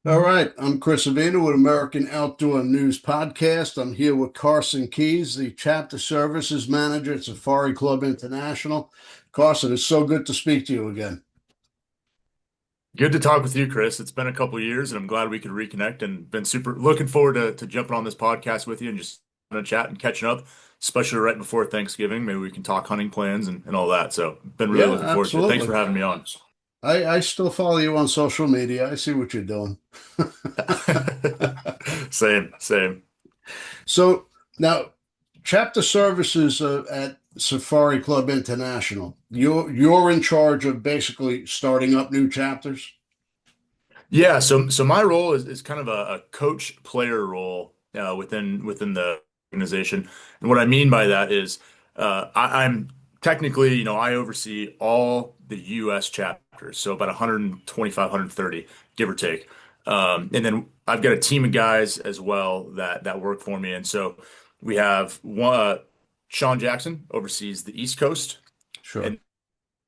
All right, I'm Chris Avina with American Outdoor News Podcast. I'm here with Carson Keys, the Chapter Services Manager at Safari Club International. Carson, it's so good to speak to you again. Good to talk with you, Chris. It's been a couple of years, and I'm glad we could reconnect and been super looking forward to jumping on this podcast with you and just having a chat and catching up, especially right before Thanksgiving. Maybe we can talk hunting plans and all that. So, been really Yeah, looking forward to it. Thanks absolutely. for having me on. I still follow you on social media. I see what you're doing. Same, same. So now, Chapter Services at Safari Club International. You're in charge of basically starting up new chapters. Yeah, so my role is kind of a coach player role within the organization. And what I mean by that is I'm technically, I oversee all the US chapters, so about 125, 130, give or take. And then I've got a team of guys as well that work for me. And so we have Sean Jackson oversees the East Coast, Sure. and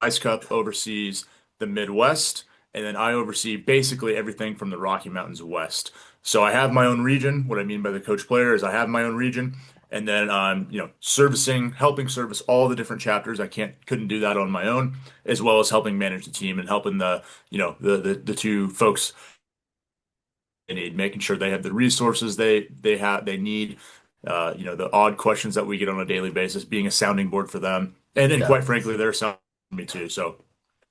Ice Cup oversees the Midwest, and then I oversee basically everything from the Rocky Mountains west. So I have my own region. What I mean by the coach player is I have my own region, and then I'm, helping service all the different chapters. I couldn't do that on my own, as well as helping manage the team and helping the two folks they need, making sure they have the resources they need. The odd questions that we get on a daily basis, being a sounding board for them, and then Yeah. quite frankly, they're sounding me too. So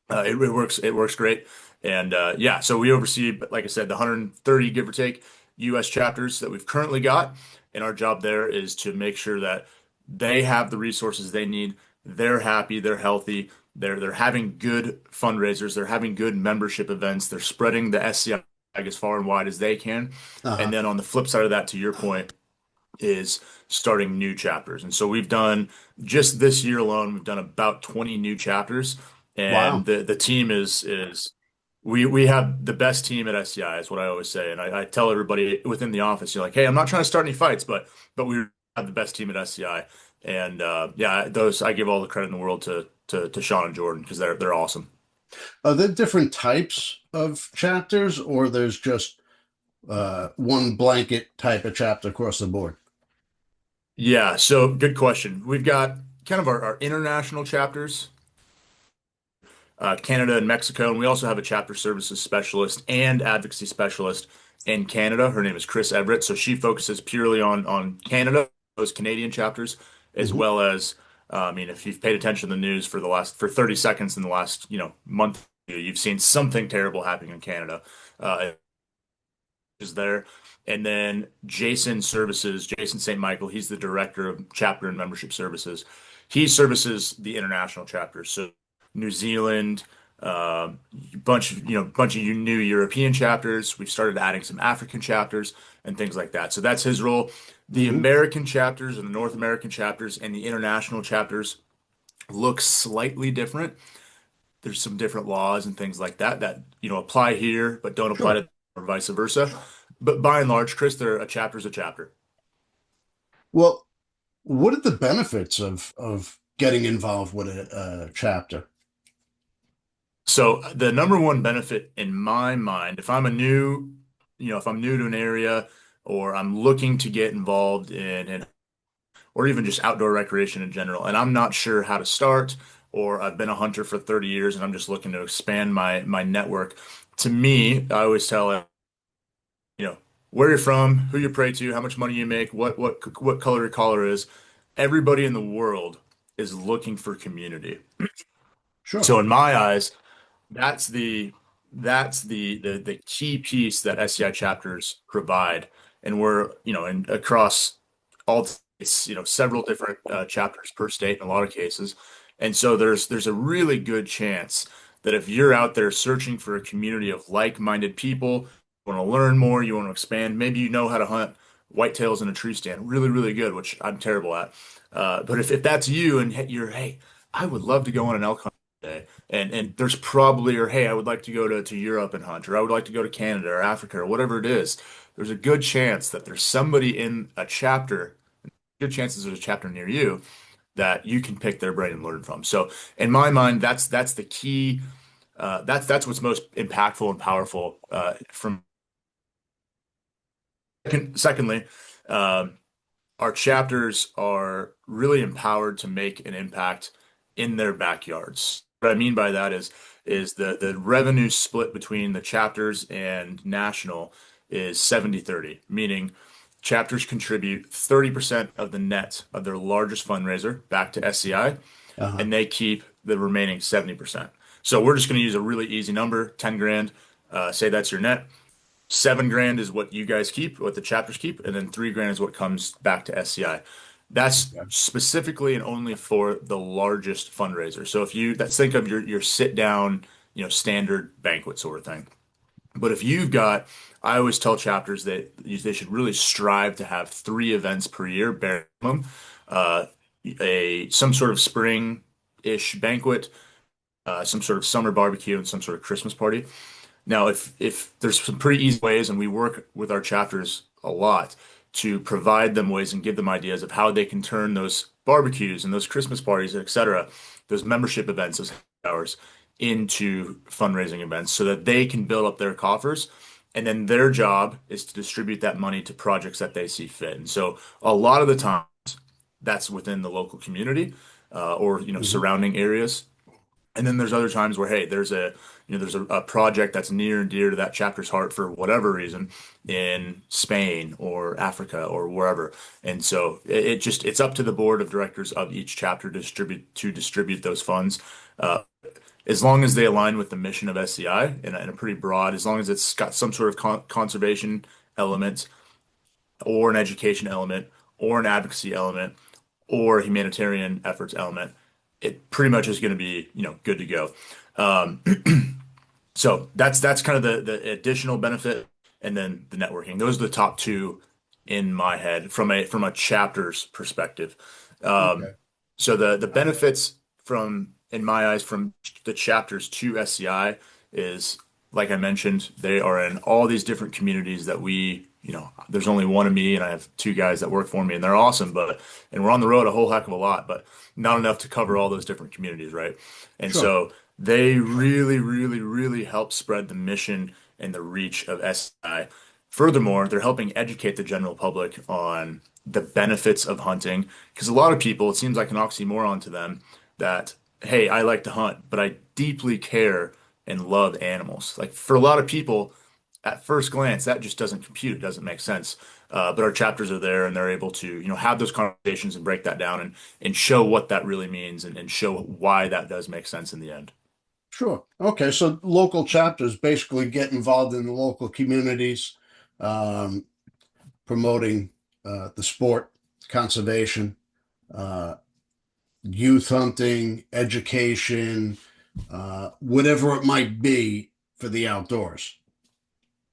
it works great. And yeah, so we oversee, like I said, the 130 give or take US chapters that we've currently got. And our job there is to make sure that they have the resources they need. They're happy, they're healthy, they're having good fundraisers, they're having good membership events, they're spreading the SCI as far and wide as they can. And Uh-huh. then on the flip side of that, to your point, is starting new chapters. And so we've done just this year alone, we've done about 20 new chapters. And Wow. the team is we have the best team at SCI is what I always say. And I tell everybody within the office, you're like, hey, I'm not trying to start any fights, but we have the best team at SCI. And yeah, those I give all the credit in the world to Sean and Jordan because they're awesome. Are there different types of chapters, or there's just one blanket type of chapter across the board? Yeah, so good question. We've got kind of our international chapters, Canada and Mexico. And we also have a chapter services specialist and advocacy specialist in Canada. Her name is Chris Everett. So she focuses purely on Canada, those Canadian chapters, as Hmm. well as, I mean, if you've paid attention to the news for 30 seconds in the last, month, you've seen something terrible happening in Canada. Is there. And then Jason St. Michael, he's the director of chapter and membership services. He services the international chapters. So New Zealand, bunch of new European chapters. We've started adding some African chapters and things like that. So that's his role. The Hmm. American chapters and the North American chapters and the international chapters look slightly different. There's some different laws and things like that apply here but don't apply Sure. to or vice versa. But by and large, Chris, they're a chapter's a chapter. Well, what are the benefits of getting involved with a chapter? So the number one benefit in my mind, if I'm new to an area or I'm looking to get involved in or even just outdoor recreation in general, and I'm not sure how to start, or I've been a hunter for 30 years and I'm just looking to expand my network. To me, I always tell where you're from, who you pray to, how much money you make, what color your collar is. Everybody in the world is looking for community. Sure. So in my eyes, that's the key piece that SCI chapters provide, and we're across all states, several different chapters per state in a lot of cases, and so there's a really good chance that if you're out there searching for a community of like-minded people, you want to learn more, you want to expand, maybe you know how to hunt whitetails in a tree stand, really really good, which I'm terrible at, but if that's you and you're hey, I would love to go on an elk hunt day. And there's probably, or hey, I would like to go to Europe and hunt, or I would like to go to Canada or Africa or whatever it is. There's a good chance that there's somebody in a chapter, good chances there's a chapter near you that you can pick their brain and learn from. So in my mind, that's the key. That's what's most impactful and powerful from. Secondly, um, our chapters are really empowered to make an impact in their backyards. What I mean by that is the revenue split between the chapters and national is 70-30, meaning chapters contribute 30% of the net of their largest fundraiser back to SCI, Uh-huh. and they keep the remaining 70%. So we're just going to use a really easy number, 10 grand. Say that's your net. 7 grand is what you guys keep, what the chapters keep, and then 3 grand is what comes back to SCI. That's Okay. specifically and only for the largest fundraiser. So if you that's think of your sit down, standard banquet sort of thing. But if you've got, I always tell chapters that they should really strive to have 3 events per year, bare minimum. Uh, a some sort of spring-ish banquet, some sort of summer barbecue, and some sort of Christmas party. Now, if there's some pretty easy ways, and we work with our chapters a lot to provide them ways and give them ideas of how they can turn those barbecues and those Christmas parties, etc., those membership events, those hours into fundraising events so that they can build up their coffers. And then their job is to distribute that money to projects that they see fit. And so a lot of the time that's within the local community, or Hmm. surrounding areas. And then there's other times where, hey, there's a project that's near and dear to that chapter's heart for whatever reason in Spain or Africa or wherever. And so it's up to the board of directors of each chapter to distribute those funds. Uh, as long as they align with the mission of SCI in a pretty broad, as long as it's got some sort of conservation element or an education element or an advocacy element or a humanitarian efforts element, it pretty much is going to be, good to go. Um, so that's kind of the additional benefit, and then the networking. Those are the top two in my head from a chapter's perspective. Um, Okay. so the benefits from in my eyes from the chapters to SCI is, like I mentioned, they are in all these different communities that there's only one of me and I have 2 guys that work for me and they're awesome, and we're on the road a whole heck of a lot, but not enough to cover all those different communities, right? And Sure. so they really, really, really help spread the mission and the reach of SCI. Furthermore, they're helping educate the general public on the benefits of hunting. Because a lot of people, it seems like an oxymoron to them that, hey, I like to hunt, but I deeply care and love animals. Like for a lot of people, at first glance, that just doesn't compute. It doesn't make sense. But our chapters are there and they're able to, have those conversations and break that down and show what that really means and show why that does make sense in the end. Sure. Okay. So local chapters basically get involved in the local communities, um, promoting the sport, conservation, uh, youth hunting, education, whatever it might be for the outdoors.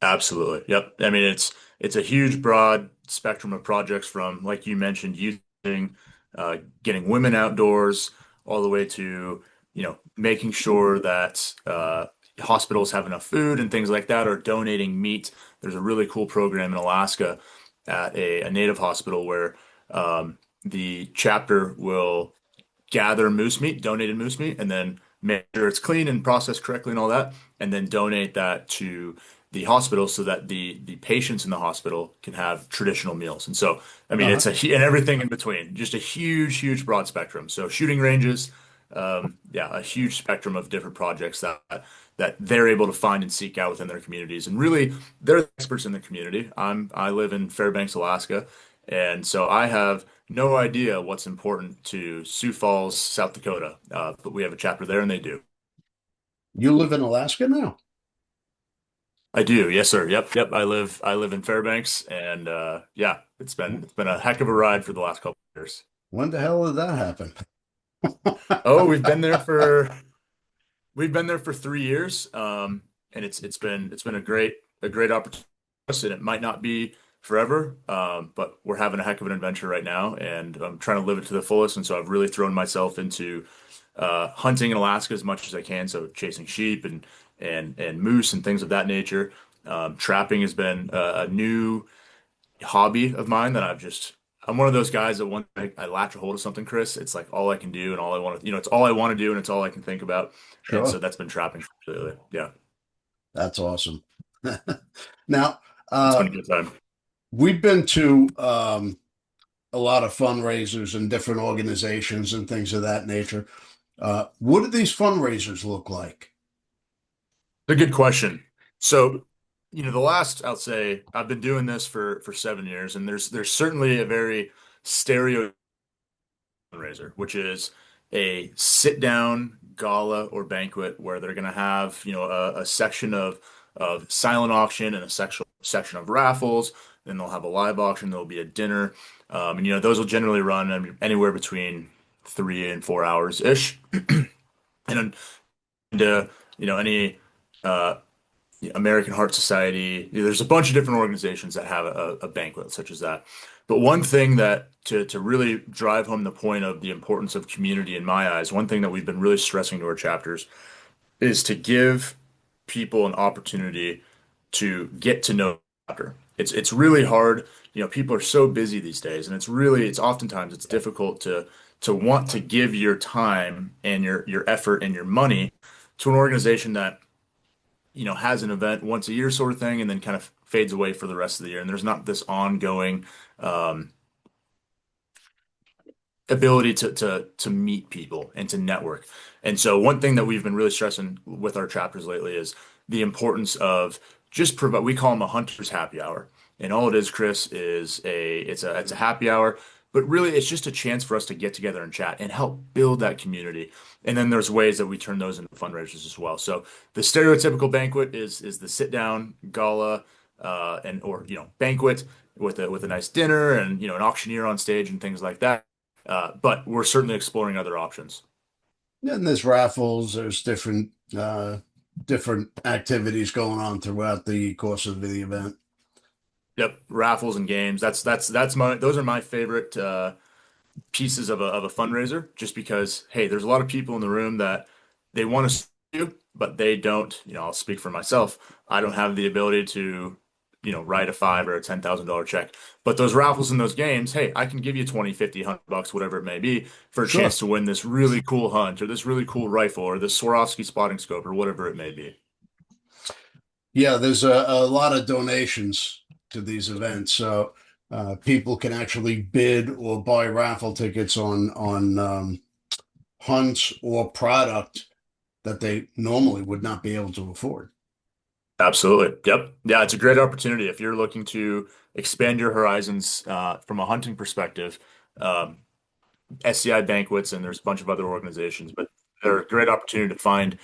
Absolutely. Yep. I mean, it's a huge, broad spectrum of projects from, like you mentioned, youth, getting women outdoors, all the way to, making sure that hospitals have enough food and things like that, or donating meat. There's a really cool program in Alaska at a native hospital where the chapter will gather moose meat, donated moose meat, and then make sure it's clean and processed correctly and all that, and then donate that to the hospital so that the patients in the hospital can have traditional meals. And so, I mean, Uh-huh. and everything in between, just a huge, huge broad spectrum. So shooting ranges, yeah, a huge spectrum of different projects that they're able to find and seek out within their communities. And really, they're the experts in the community. I live in Fairbanks, Alaska, and so I have no idea what's important to Sioux Falls, South Dakota, but we have a chapter there, and they do. You live in Alaska now. I do, yes, sir. Yep, yep. I live in Fairbanks, and yeah, it's been a heck of a ride for the last couple of years. When the hell did that happen? Oh, we've been there for 3 years, and it's been a great opportunity for us, and it might not be forever, but we're having a heck of an adventure right now, and I'm trying to live it to the fullest. And so I've really thrown myself into hunting in Alaska as much as I can, so chasing sheep and moose and things of that nature. Trapping has been a new hobby of mine that I'm one of those guys that once I latch a hold of something, Chris, it's like all I can do and all I want to, it's all I want to do and it's all I can think about. And so Sure. that's been trapping lately. Yeah, That's awesome. Now, it's been uh, a good time. We've been to a lot of fundraisers and different organizations and things of that nature. What do these fundraisers look like? A good question. So, the last, I'll say, I've been doing this for 7 years, and there's certainly a very stereo fundraiser, which is a sit down gala or banquet where they're going to have, a section of silent auction and a section of raffles. Then they'll have a live auction. There'll be a dinner, and those will generally run anywhere between 3 and 4 hours ish. And any uh, American Heart Society. There's a bunch of different organizations that have a banquet such as that. But one thing that to really drive home the point of the importance of community in my eyes, one thing that we've been really stressing to our chapters is to give people an opportunity to get to know the chapter. It's really hard. People are so busy these days, and it's oftentimes it's difficult to want to give your time and your effort and your money to an organization that has an event once a year sort of thing and then kind of fades away for the rest of the year. And there's not this ongoing um, ability to meet people and to network. And so one thing that we've been really stressing with our chapters lately is the importance of just provide, we call them a hunter's happy hour. And all it is, Chris, is it's a happy hour, but really it's just a chance for us to get together and chat and help build that community. And then there's ways that we turn those into fundraisers as well. So the stereotypical banquet is the sit down gala and or banquet with a nice dinner and an auctioneer on stage and things like that. But we're certainly exploring other options. And there's raffles, there's different activities going on throughout the course of the event. Yep, raffles and games. That's my those are my favorite pieces of a fundraiser. Just because, hey, there's a lot of people in the room that they want to see you, but they don't. I'll speak for myself. I don't have the ability to, write a five or a $10,000 check. But those raffles and those games, hey, I can give you 20, 50, $100, whatever it may be, for a Sure. chance to win this really cool hunt or this really cool rifle or this Swarovski spotting scope or whatever it may be. Yeah, there's a lot of donations to these events, so people can actually bid or buy raffle tickets on hunts or product that they normally would not be able to afford. Absolutely. Yep. Yeah, it's a great opportunity if you're looking to expand your horizons from a hunting perspective. Um, SCI banquets, and there's a bunch of other organizations, but they're a great opportunity to find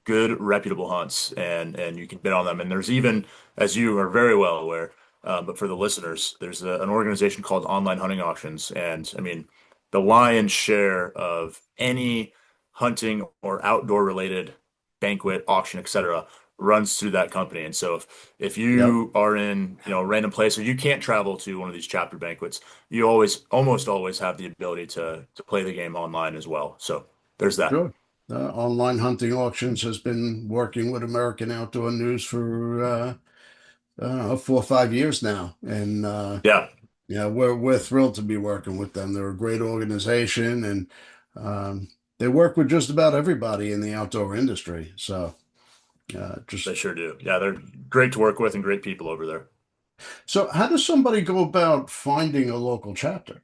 good, reputable hunts, and you can bid on them. And there's even, as you are very well aware, but for the listeners, there's an organization called Online Hunting Auctions, and I mean, the lion's share of any hunting or outdoor related banquet, auction, etc., runs through that company. And so if Yep, you are in, a random place or you can't travel to one of these chapter banquets, you always almost always have the ability to play the game online as well. So there's that. sure. Online hunting auctions has been working with American Outdoor News for I don't know, 4 or 5 years now, and Yeah, yeah, we're thrilled to be working with them. They're a great organization, and um, they work with just about everybody in the outdoor industry. So they just sure do. Yeah, they're great to work with and great people over there. so, how does somebody go about finding a local chapter?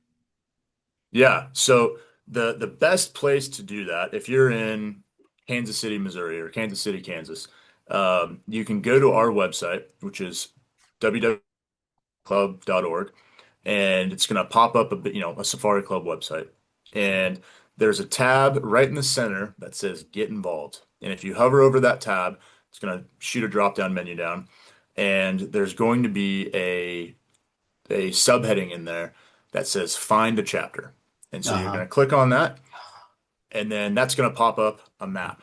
Yeah, so the best place to do that, if you're in Kansas City, Missouri, or Kansas City, Kansas, you can go to our website, which is www.club.org, and it's going to pop up a Safari Club website. And there's a tab right in the center that says Get Involved. And if you hover over that tab, it's going to shoot a drop-down menu down, and there's going to be a subheading in there that says Find a Chapter. And so you're Uh-huh. going to click on that, and then that's going to pop up a map.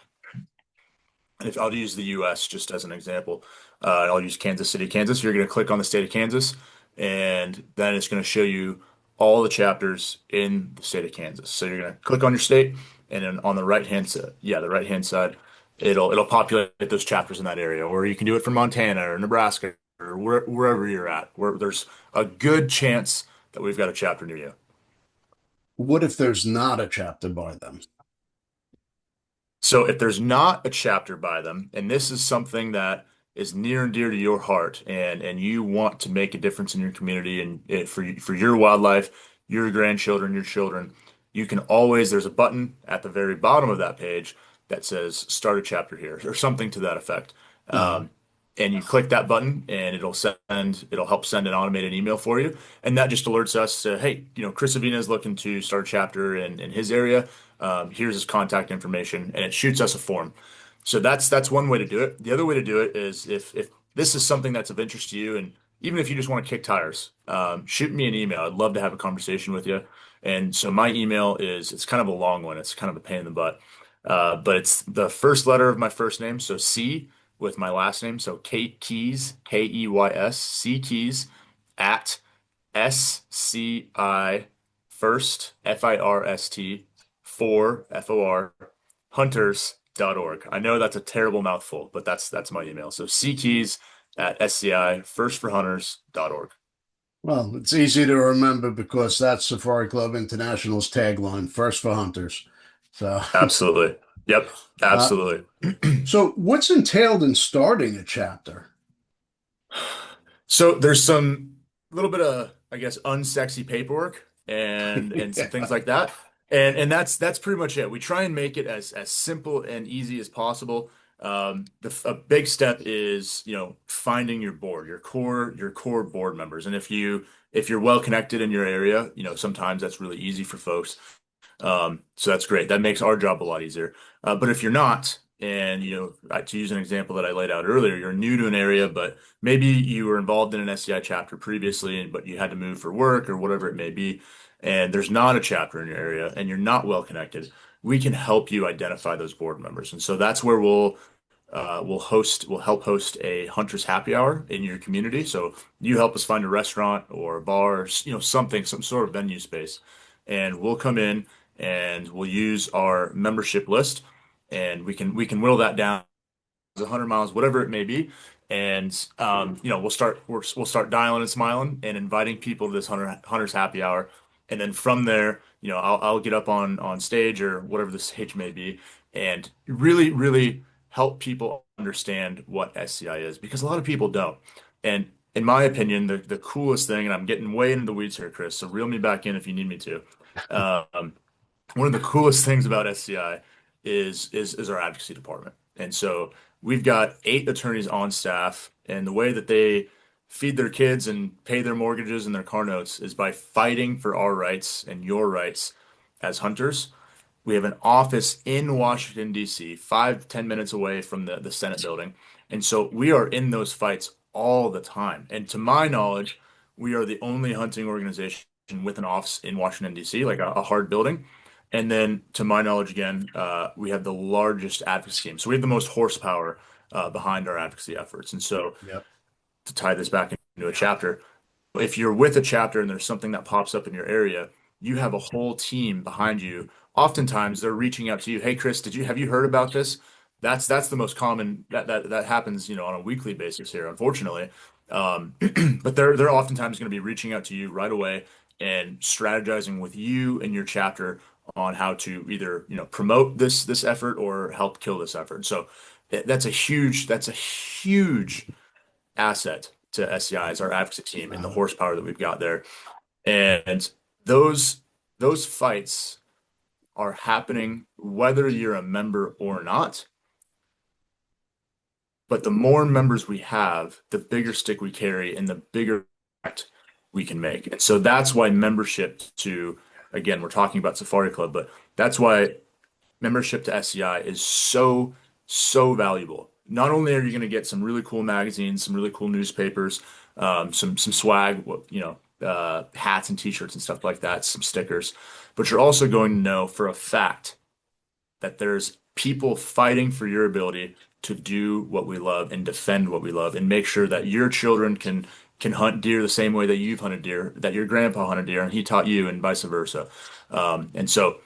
And if I'll use the US just as an example, I'll use Kansas City, Kansas. You're going to click on the state of Kansas, and then it's going to show you all the chapters in the state of Kansas. So you're going to click on your state, and then on the right hand side, yeah, the right hand side, it'll populate those chapters in that area. Or you can do it from Montana or Nebraska or wherever you're at, where there's a good chance that we've got a chapter near you. What if there's not a chapter by them? So if there's not a chapter by them, and this is something that is near and dear to your heart, and you want to make a difference in your community and for your wildlife, your grandchildren, your children, you can always, there's a button at the very bottom of that page that says start a chapter here or something to that effect. Uh, Um, and you click that button and it'll help send an automated email for you. And that just alerts us to, hey, Chris Avina is looking to start a chapter in his area. Here's his contact information, and it shoots us a form. So that's one way to do it. The other way to do it is if this is something that's of interest to you, and even if you just want to kick tires, shoot me an email. I'd love to have a conversation with you. And so my email it's kind of a long one. It's kind of a pain in the butt. But it's the first letter of my first name. So C with my last name. So Kate Keys, Keys, C Keys at SCI first, FIRST, FOR, hunters.org. I know that's a terrible mouthful, but that's my email. So ckeys at SCI first for hunters.org. well, it's easy to remember because that's Safari Club International's tagline, first for hunters. So, Absolutely. Yep, uh, absolutely. so what's entailed in starting a chapter? So there's some little bit of, I guess, unsexy paperwork and some things Yeah. like that. And that's pretty much it. We try and make it as simple and easy as possible. A big step is, finding your board, your core board members. And if you're well connected in your area, sometimes that's really easy for folks. So that's great. That makes our job a lot easier. But if you're not, and to use an example that I laid out earlier, you're new to an area, but maybe you were involved in an SCI chapter previously, but you had to move for work or whatever it may be, and there's not a chapter in your area, and you're not well connected, we can help you identify those board members. And so that's where we'll help host a hunters happy hour in your community. So you help us find a restaurant or a bar, or, something, some sort of venue space, and we'll come in and we'll use our membership list, and we can whittle that down 100 miles, whatever it may be. And we'll start dialing and smiling and inviting people to this hunters happy hour. And then from there, I'll get up on stage or whatever the stage may be, and really, really help people understand what SCI is, because a lot of people don't. And in my opinion, the coolest thing, and I'm getting way into the weeds here, Chris, so reel me back in if you need me to. Um, One of the coolest things about SCI is our advocacy department. And so we've got 8 attorneys on staff, and the way that they feed their kids and pay their mortgages and their car notes is by fighting for our rights and your rights as hunters. We have an office in Washington, D.C., 5 to 10 minutes away from the Senate building. And so we are in those fights all the time. And to my knowledge, we are the only hunting organization with an office in Washington, D.C., like a hard building. And then, to my knowledge, again, we have the largest advocacy team. So we have the most horsepower behind our advocacy efforts. And so, Yep. to tie this back into a chapter, if you're with a chapter and there's something that pops up in your area, you have a whole team behind you. Oftentimes they're reaching out to you. Hey, Chris, have you heard about this? That's the most common that happens, on a weekly basis here, unfortunately. Um, but they're oftentimes going to be reaching out to you right away and strategizing with you and your chapter on how to either, promote this effort or help kill this effort. So that's a huge asset to SCI is our advocacy team and the Uh, horsepower that we've got there. And those those fights are happening whether you're a member or not. But the more members we have, the bigger stick we carry and the bigger impact we can make. And so that's why again, we're talking about Safari Club, but that's why membership to SCI is so, so valuable. Not only are you going to get some really cool magazines, some really cool newspapers, some swag, hats and t-shirts and stuff like that, some stickers, but you're also going to know for a fact that there's people fighting for your ability to do what we love and defend what we love and make sure that your children can hunt deer the same way that you've hunted deer, that your grandpa hunted deer and he taught you and vice versa. And so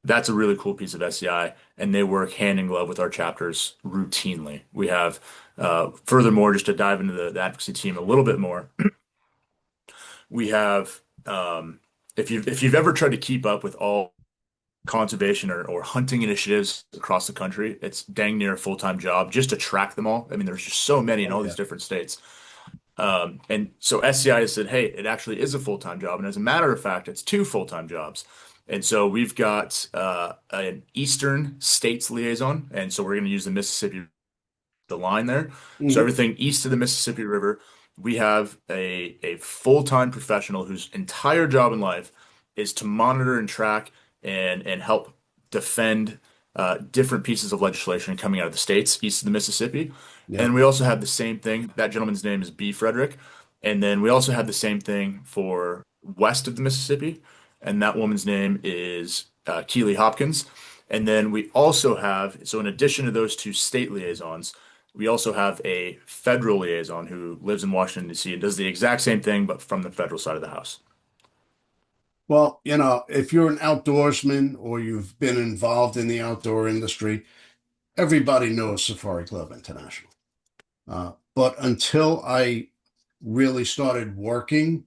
that's a really cool piece of SCI, and they work hand in glove with our chapters routinely. We have, furthermore, just to dive into the advocacy team a little bit more, we have, if you've ever tried to keep up with all conservation or hunting initiatives across the country. It's dang near a full-time job just to track them all. I mean, there's just so many in Oh all yeah. these different states. And so SCI has said, hey, it actually is a full-time job. And as a matter of fact, it's two full-time jobs. And so we've got an Eastern States liaison. And so we're going to use the Mississippi, the line there. So Hmm. everything east of the Mississippi River, we have a full-time professional whose entire job in life is to monitor and track and help defend different pieces of legislation coming out of the states east of the Mississippi. And Yep. we also have the same thing. That gentleman's name is B. Frederick. And then we also have the same thing for west of the Mississippi. And that woman's name is Keely Hopkins. And then we also have, so in addition to those two state liaisons, we also have a federal liaison who lives in Washington, D.C. and does the exact same thing, but from the federal side of the house. Well, if you're an outdoorsman or you've been involved in the outdoor industry, everybody knows Safari Club International. But until I really started working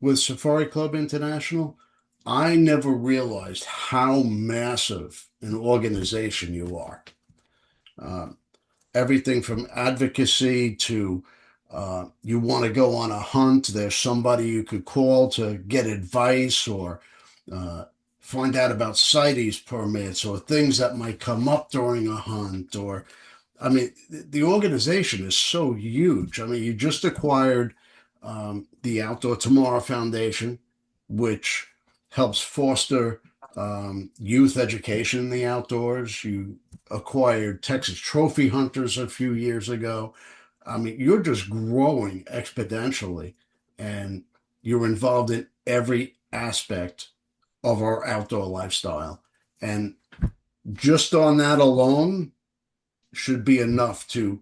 with Safari Club International, I never realized how massive an organization you are. Uh, Everything from advocacy to you want to go on a hunt, there's somebody you could call to get advice or uh, find out about CITES permits or things that might come up during a hunt. Or, I mean, the organization is so huge. I mean, you just acquired the Outdoor Tomorrow Foundation, which helps foster youth education in the outdoors. You acquired Texas Trophy Hunters a few years ago. I mean, you're just growing exponentially, and you're involved in every aspect of our outdoor lifestyle. And just on that alone should be enough to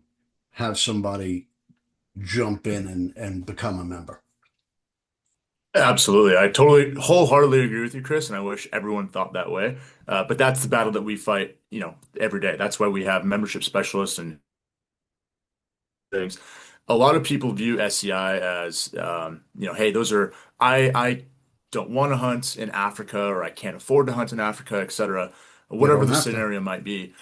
have somebody jump in and become a member. Absolutely. I totally wholeheartedly agree with you, Chris, and I wish everyone thought that way. But that's the battle that we fight, every day. That's why we have membership specialists and things. A lot of people view SCI as, hey, I don't want to hunt in Africa or I can't afford to hunt in Africa, etc. You Whatever don't the have to. scenario might be,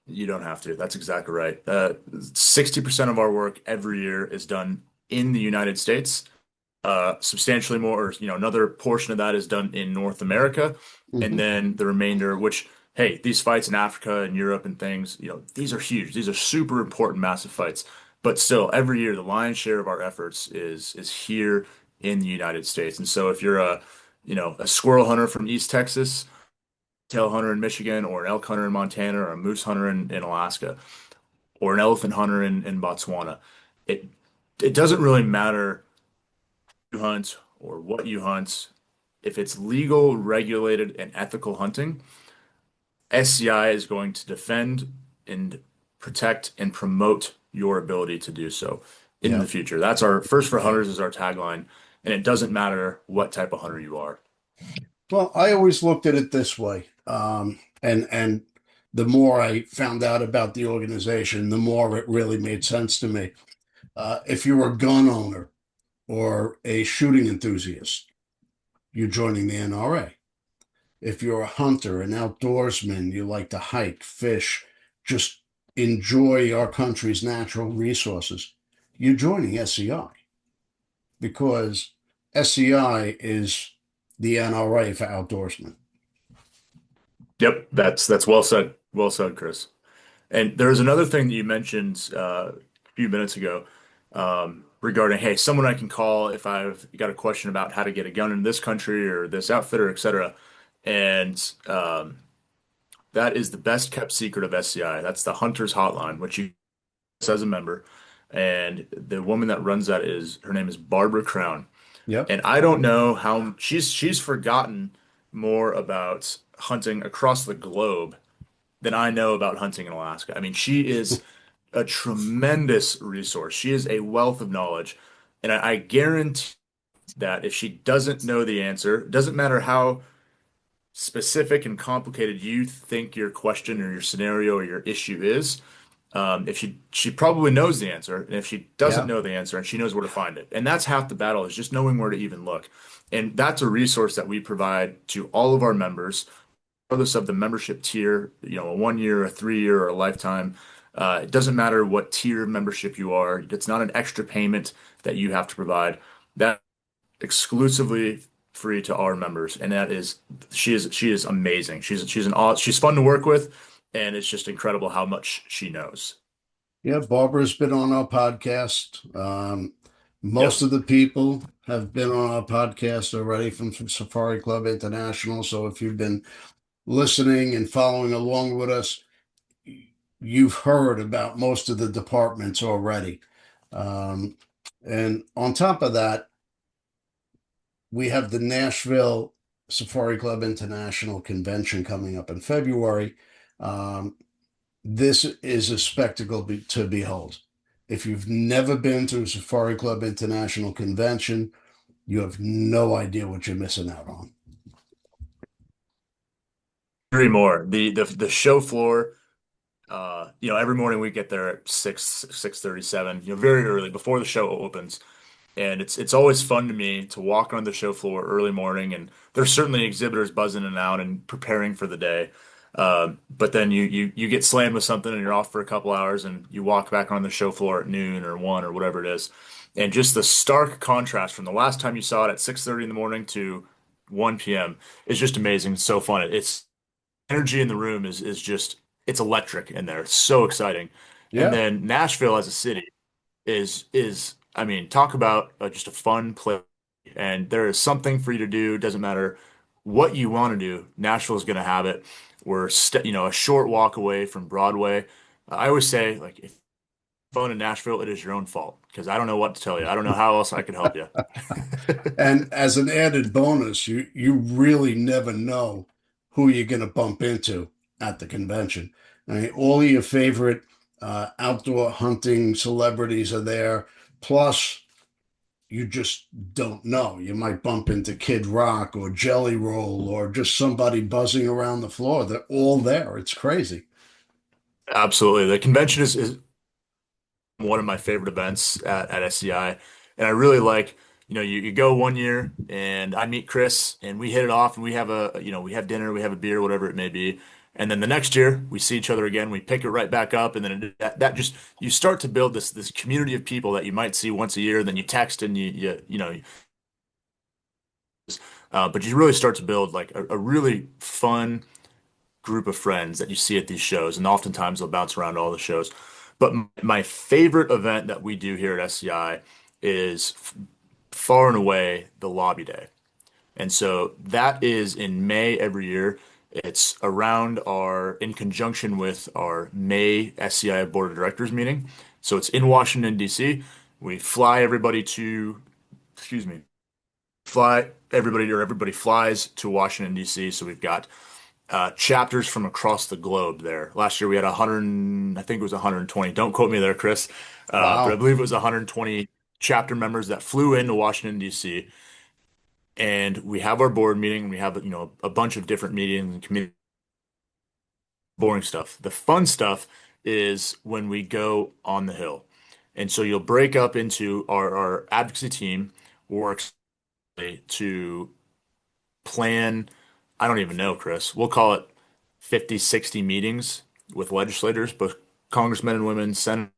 you don't have to. That's exactly right. 60% of our work every year is done in the United States. Substantially more, or, another portion of that is done in North America, and Hmm. then the remainder, which, hey, these fights in Africa and Europe and things, these are huge. These are super important, massive fights. But still, every year, the lion's share of our efforts is here in the United States. And so, if you're a squirrel hunter from East Texas, tail hunter in Michigan, or an elk hunter in Montana, or a moose hunter in Alaska, or an elephant hunter in Botswana, it it doesn't really matter you hunt or what you hunt, if it's legal, regulated, and ethical hunting, SCI is going to defend and protect and promote your ability to do so in Yeah. the future. That's our first for hunters is our tagline, and it doesn't matter what type of hunter you are. Well, I always looked at it this way. And the more I found out about the organization, the more it really made sense to me. If you're a gun owner or a shooting enthusiast, you're joining the NRA. If you're a hunter, an outdoorsman, you like to hike, fish, just enjoy our country's natural resources, you're joining SCI because SCI is the NRA for outdoorsmen. Yep, that's well said. Well said, Chris. And there's another thing that you mentioned a few minutes ago regarding, hey, someone I can call if I've got a question about how to get a gun in this country or this outfitter, etc. And that is the best kept secret of SCI. That's the Hunter's Hotline, which you as a member. And the woman that runs that is her name is Barbara Crown. Yep. And I don't know how she's forgotten more about hunting across the globe than I know about hunting in Alaska. I mean, she is a tremendous resource. She is a wealth of knowledge. And I guarantee that if she doesn't know the answer, doesn't matter how specific and complicated you think your question or your scenario or your issue is, if she probably knows the answer, and if she doesn't Yeah. know the answer, and she knows where to find it, and that's half the battle is just knowing where to even look, and that's a resource that we provide to all of our members regardless of the membership tier, a 1 year, a 3 year, or a lifetime. It doesn't matter what tier of membership you are. It's not an extra payment that you have to provide. That exclusively free to our members, and that is she is amazing. She's fun to work with, and it's just incredible how much she knows. Yeah, Barbara's been on our podcast. Most Yep. of the people have been on our podcast already from Safari Club International. So if you've been listening and following along with us, you've heard about most of the departments already. Um, and on top of that, we have the Nashville Safari Club International Convention coming up in February. Um, this is a spectacle to behold. If you've never been to a Safari Club International Convention, you have no idea what you're missing out on. Three more. The show floor. Every morning we get there at 6:37. Very early before the show opens. And it's always fun to me to walk on the show floor early morning, and there's certainly exhibitors buzzing in and out and preparing for the day. But then you get slammed with something and you're off for a couple hours, and you walk back on the show floor at noon or 1 or whatever it is, and just the stark contrast from the last time you saw it at 6:30 in the morning to 1 p.m. is just amazing. It's so fun. It's energy in the room is just it's electric in there. It's so exciting. And Yeah. then Nashville as a city is I mean, talk about just a fun place. And there is something for you to do. Doesn't matter what you want to do. Nashville is going to have it. We're a short walk away from Broadway. I always say like if you're fun in Nashville, it is your own fault because I don't know what to tell you. I don't know how else I could help you. And as an added bonus, you really never know who you're going to bump into at the convention. I mean, all of your favorite outdoor hunting celebrities are there. Plus, you just don't know. You might bump into Kid Rock or Jelly Roll or just somebody buzzing around the floor. They're all there. It's crazy. Absolutely. The convention is one of my favorite events at SCI. And I really like, you go 1 year and I meet Chris and we hit it off and we have we have dinner, we have a beer, whatever it may be. And then the next year we see each other again, we pick it right back up. And then that just, you start to build this community of people that you might see once a year. Then you text and but you really start to build like a really fun group of friends that you see at these shows, and oftentimes they'll bounce around all the shows. But my favorite event that we do here at SCI is far and away the lobby day. And so that is in May every year. It's in conjunction with our May SCI Board of Directors meeting. So it's in Washington, D.C. We fly everybody to, excuse me, fly everybody or everybody flies to Washington, D.C. So we've got chapters from across the globe there. Last year we had 100, I think it was 120. Don't quote me there, Chris. But I Wow. believe it was 120 chapter members that flew into Washington, D.C. And we have our board meeting. We have, a bunch of different meetings and committee boring stuff. The fun stuff is when we go on the Hill. And so you'll break up into our advocacy team works to plan, I don't even know, Chris. We'll call it 50, 60 meetings with legislators, both congressmen and women, senators,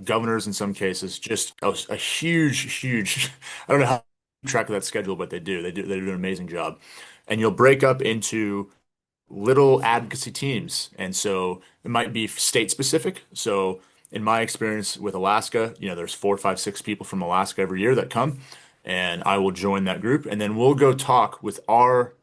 governors in some cases, just a huge, huge, I don't know how to keep track of that schedule, but they do. They do an amazing job. And you'll break up into little advocacy teams. And so it might be state specific. So in my experience with Alaska, there's 4, 5, 6 people from Alaska every year that come, and I will join that group. And then we'll go talk with our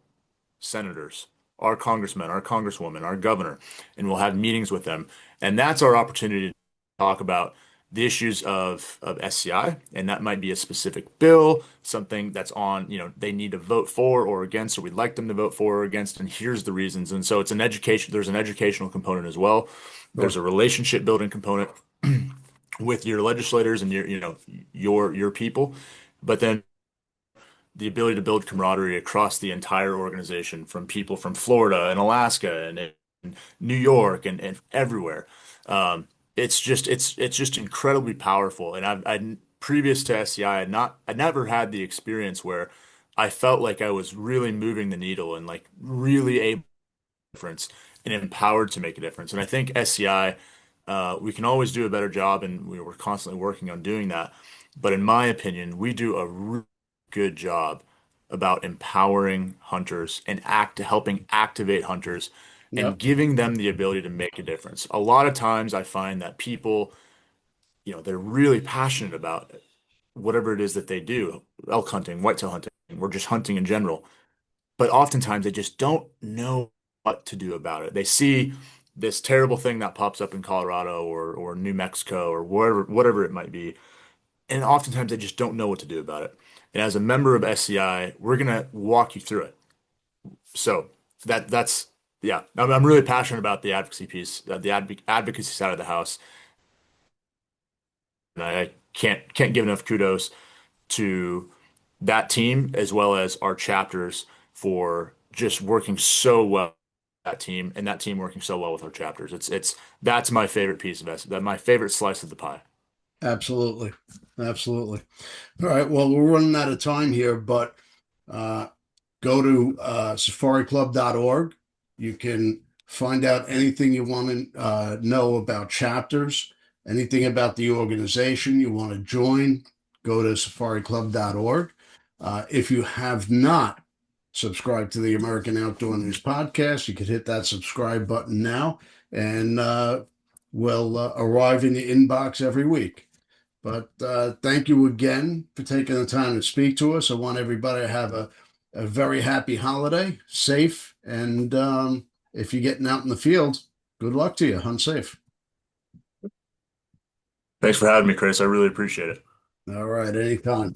senators, our congressmen, our congresswoman, our governor, and we'll have meetings with them. And that's our opportunity to talk about the issues of SCI, and that might be a specific bill, something that's on, they need to vote for or against, or we'd like them to vote for or against, and here's the reasons. And so there's an educational component as well. There's Sure. a relationship building component with your legislators and your people, but then the ability to build camaraderie across the entire organization from people from Florida and Alaska and New York and everywhere. It's just incredibly powerful. And I previous to SCI, I never had the experience where I felt like I was really moving the needle and like really able difference and empowered to make a difference. And I think SCI, we can always do a better job, and we're constantly working on doing that. But in my opinion, we do a really good job about empowering hunters and helping activate hunters and Yep. giving them the ability to make a difference. A lot of times I find that people, they're really passionate about whatever it is that they do, elk hunting, whitetail hunting, or just hunting in general. But oftentimes they just don't know what to do about it. They see this terrible thing that pops up in Colorado or New Mexico or whatever it might be, and oftentimes they just don't know what to do about it. And as a member of SCI, we're gonna walk you through it. So that's yeah, I'm really passionate about the advocacy piece, the advocacy side of the house, and I can't give enough kudos to that team as well as our chapters for just working so well with that team and that team working so well with our chapters. It's that's my favorite piece of it. That my favorite slice of the pie. Absolutely. Absolutely. All right. Well, we're running out of time here, but uh, go to safariclub.org. You can find out anything you want to know about chapters, anything about the organization you want to join. Go to safariclub.org. If you have not subscribed to the American Outdoor News Podcast, you could hit that subscribe button now, and will arrive in your inbox every week. But thank you again for taking the time to speak to us. I want everybody to have a very happy holiday, safe, and if you're getting out in the field, good luck to you. Hunt safe. Thanks for having me, Chris. I really appreciate it. All right, anytime.